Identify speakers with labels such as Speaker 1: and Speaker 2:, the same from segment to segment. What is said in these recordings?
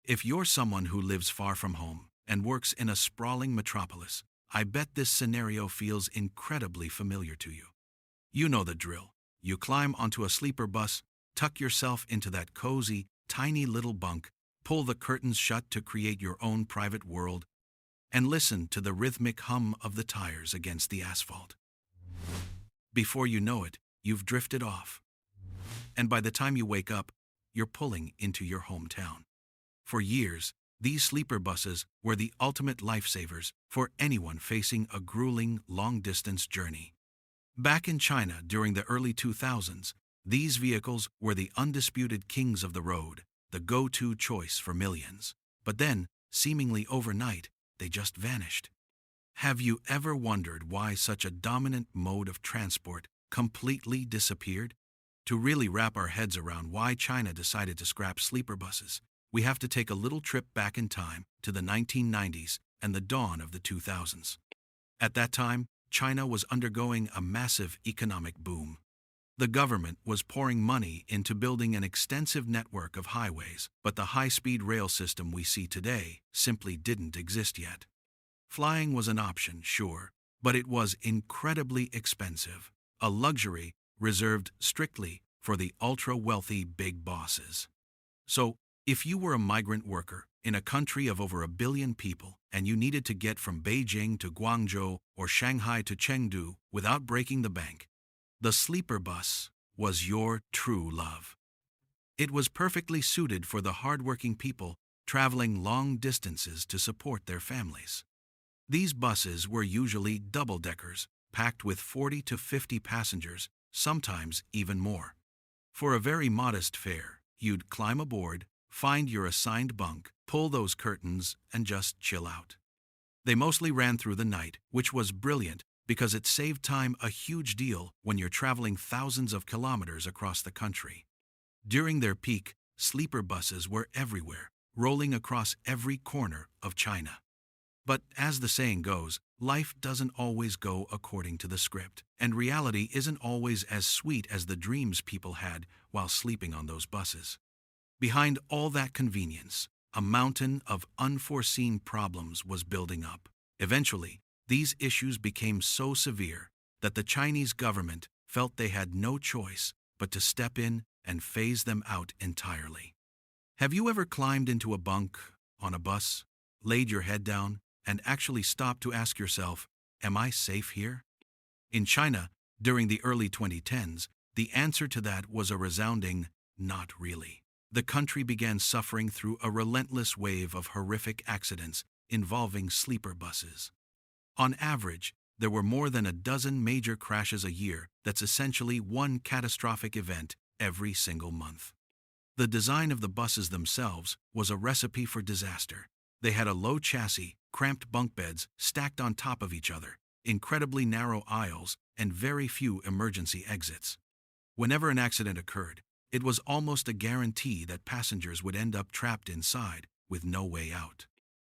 Speaker 1: If you're someone who lives far from home and works in a sprawling metropolis, I bet this scenario feels incredibly familiar to you. You know the drill. You climb onto a sleeper bus, tuck yourself into that cozy, tiny little bunk, pull the curtains shut to create your own private world, and listen to the rhythmic hum of the tires against the asphalt. Before you know it, you've drifted off. And by the time you wake up, you're pulling into your hometown. For years, these sleeper buses were the ultimate lifesavers for anyone facing a grueling, long-distance journey. Back in China during the early 2000s, these vehicles were the undisputed kings of the road, the go-to choice for millions. But then, seemingly overnight, they just vanished. Have you ever wondered why such a dominant mode of transport completely disappeared? To really wrap our heads around why China decided to scrap sleeper buses, we have to take a little trip back in time to the 1990s and the dawn of the 2000s. At that time, China was undergoing a massive economic boom. The government was pouring money into building an extensive network of highways, but the high-speed rail system we see today simply didn't exist yet. Flying was an option, sure, but it was incredibly expensive, a luxury reserved strictly for the ultra-wealthy big bosses. So, if you were a migrant worker in a country of over 1 billion people and you needed to get from Beijing to Guangzhou or Shanghai to Chengdu without breaking the bank, the sleeper bus was your true love. It was perfectly suited for the hardworking people traveling long distances to support their families. These buses were usually double-deckers, packed with 40 to 50 passengers, sometimes even more. For a very modest fare, you'd climb aboard, find your assigned bunk, pull those curtains, and just chill out. They mostly ran through the night, which was brilliant because it saved time a huge deal when you're traveling thousands of kilometers across the country. During their peak, sleeper buses were everywhere, rolling across every corner of China. But as the saying goes, life doesn't always go according to the script, and reality isn't always as sweet as the dreams people had while sleeping on those buses. Behind all that convenience, a mountain of unforeseen problems was building up. Eventually, these issues became so severe that the Chinese government felt they had no choice but to step in and phase them out entirely. Have you ever climbed into a bunk on a bus, laid your head down, and actually stopped to ask yourself, am I safe here? In China, during the early 2010s, the answer to that was a resounding, not really. The country began suffering through a relentless wave of horrific accidents involving sleeper buses. On average, there were more than a dozen major crashes a year. That's essentially one catastrophic event every single month. The design of the buses themselves was a recipe for disaster. They had a low chassis, cramped bunk beds stacked on top of each other, incredibly narrow aisles, and very few emergency exits. Whenever an accident occurred, it was almost a guarantee that passengers would end up trapped inside with no way out.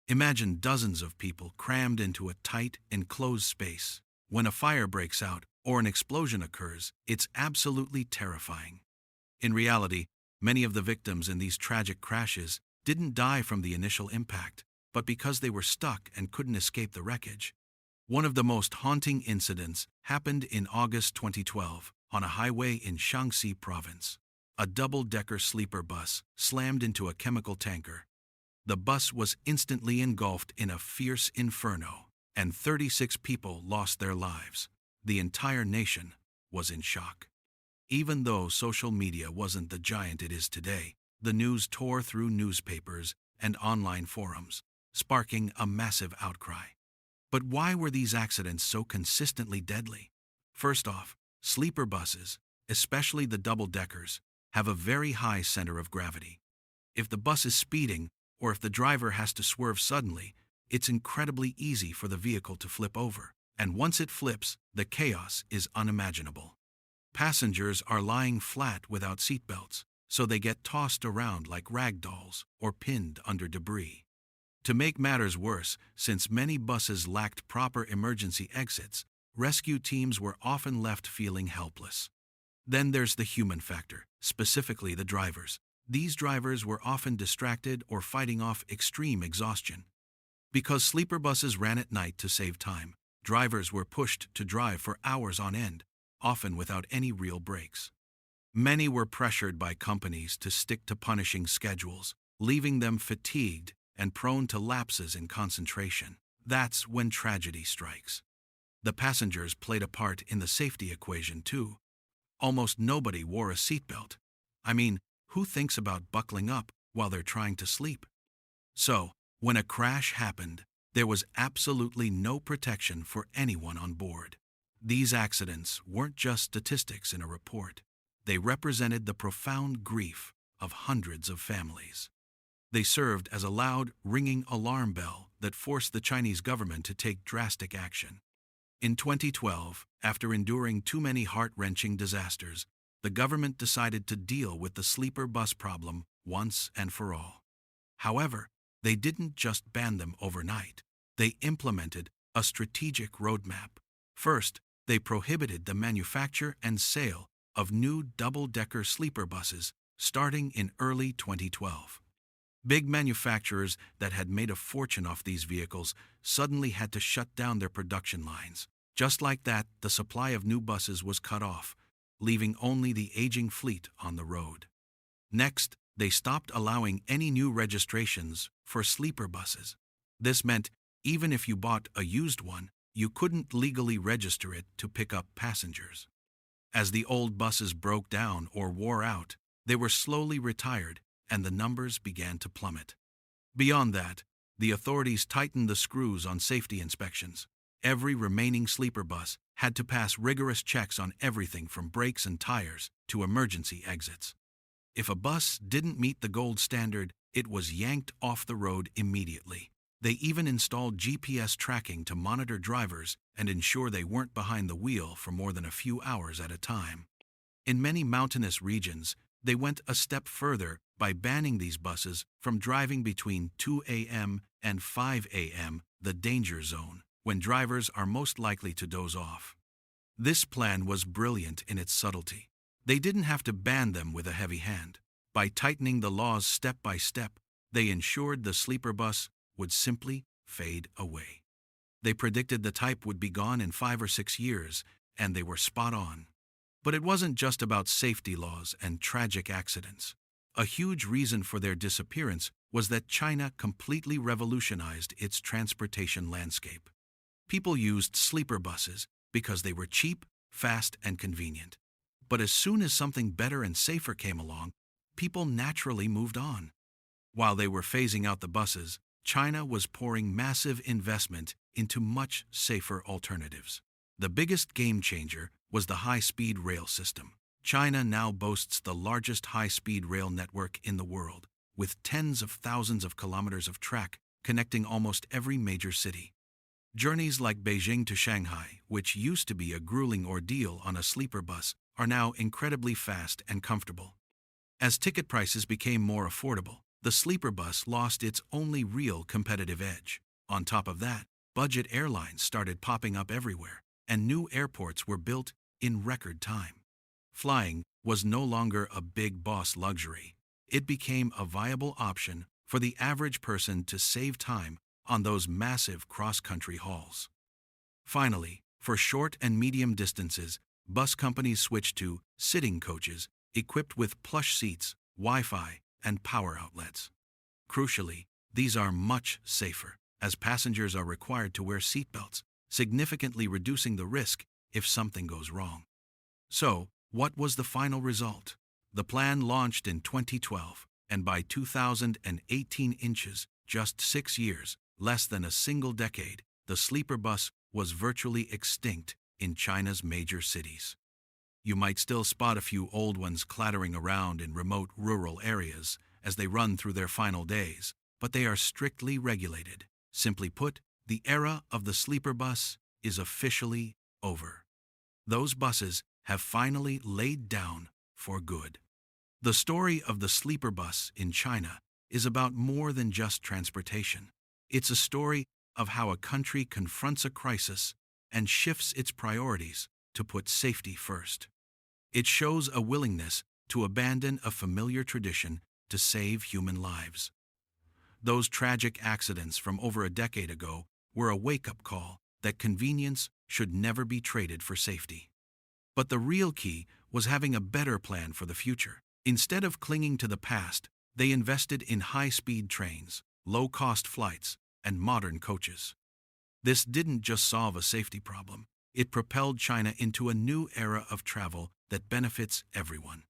Speaker 1: Imagine dozens of people crammed into a tight, enclosed space. When a fire breaks out or an explosion occurs, it's absolutely terrifying. In reality, many of the victims in these tragic crashes didn't die from the initial impact, but because they were stuck and couldn't escape the wreckage. One of the most haunting incidents happened in August 2012 on a highway in Shaanxi province. A double-decker sleeper bus slammed into a chemical tanker. The bus was instantly engulfed in a fierce inferno, and 36 people lost their lives. The entire nation was in shock. Even though social media wasn't the giant it is today, the news tore through newspapers and online forums, sparking a massive outcry. But why were these accidents so consistently deadly? First off, sleeper buses, especially the double-deckers, have a very high center of gravity. If the bus is speeding, or if the driver has to swerve suddenly, it's incredibly easy for the vehicle to flip over. And once it flips, the chaos is unimaginable. Passengers are lying flat without seatbelts, so they get tossed around like rag dolls or pinned under debris. To make matters worse, since many buses lacked proper emergency exits, rescue teams were often left feeling helpless. Then there's the human factor, specifically the drivers. These drivers were often distracted or fighting off extreme exhaustion. Because sleeper buses ran at night to save time, drivers were pushed to drive for hours on end, often without any real breaks. Many were pressured by companies to stick to punishing schedules, leaving them fatigued and prone to lapses in concentration. That's when tragedy strikes. The passengers played a part in the safety equation too. Almost nobody wore a seatbelt. I mean, who thinks about buckling up while they're trying to sleep? So, when a crash happened, there was absolutely no protection for anyone on board. These accidents weren't just statistics in a report. They represented the profound grief of hundreds of families. They served as a loud, ringing alarm bell that forced the Chinese government to take drastic action. In 2012, after enduring too many heart-wrenching disasters, the government decided to deal with the sleeper bus problem once and for all. However, they didn't just ban them overnight. They implemented a strategic roadmap. First, they prohibited the manufacture and sale of new double-decker sleeper buses starting in early 2012. Big manufacturers that had made a fortune off these vehicles suddenly had to shut down their production lines. Just like that, the supply of new buses was cut off, leaving only the aging fleet on the road. Next, they stopped allowing any new registrations for sleeper buses. This meant even if you bought a used one, you couldn't legally register it to pick up passengers. As the old buses broke down or wore out, they were slowly retired and the numbers began to plummet. Beyond that, the authorities tightened the screws on safety inspections. Every remaining sleeper bus had to pass rigorous checks on everything from brakes and tires to emergency exits. If a bus didn't meet the gold standard, it was yanked off the road immediately. They even installed GPS tracking to monitor drivers and ensure they weren't behind the wheel for more than a few hours at a time. In many mountainous regions, they went a step further by banning these buses from driving between 2 a.m. and 5 a.m., the danger zone, when drivers are most likely to doze off. This plan was brilliant in its subtlety. They didn't have to ban them with a heavy hand. By tightening the laws step by step, they ensured the sleeper bus would simply fade away. They predicted the type would be gone in 5 or 6 years, and they were spot on. But it wasn't just about safety laws and tragic accidents. A huge reason for their disappearance was that China completely revolutionized its transportation landscape. People used sleeper buses because they were cheap, fast, and convenient. But as soon as something better and safer came along, people naturally moved on. While they were phasing out the buses, China was pouring massive investment into much safer alternatives. The biggest game changer was the high-speed rail system. China now boasts the largest high-speed rail network in the world, with tens of thousands of kilometers of track connecting almost every major city. Journeys like Beijing to Shanghai, which used to be a grueling ordeal on a sleeper bus, are now incredibly fast and comfortable. As ticket prices became more affordable, the sleeper bus lost its only real competitive edge. On top of that, budget airlines started popping up everywhere, and new airports were built in record time. Flying was no longer a big boss luxury. It became a viable option for the average person to save time on those massive cross-country hauls. Finally, for short and medium distances, bus companies switched to sitting coaches equipped with plush seats, Wi-Fi, and power outlets. Crucially, these are much safer, as passengers are required to wear seatbelts, significantly reducing the risk if something goes wrong. So, what was the final result? The plan launched in 2012, and by 2018 inches, just 6 years, less than a single decade, the sleeper bus was virtually extinct in China's major cities. You might still spot a few old ones clattering around in remote rural areas as they run through their final days, but they are strictly regulated. Simply put, the era of the sleeper bus is officially over. Those buses have finally laid down for good. The story of the sleeper bus in China is about more than just transportation. It's a story of how a country confronts a crisis and shifts its priorities to put safety first. It shows a willingness to abandon a familiar tradition to save human lives. Those tragic accidents from over a decade ago were a wake-up call that convenience should never be traded for safety. But the real key was having a better plan for the future. Instead of clinging to the past, they invested in high-speed trains, low-cost flights, and modern coaches. This didn't just solve a safety problem, it propelled China into a new era of travel that benefits everyone.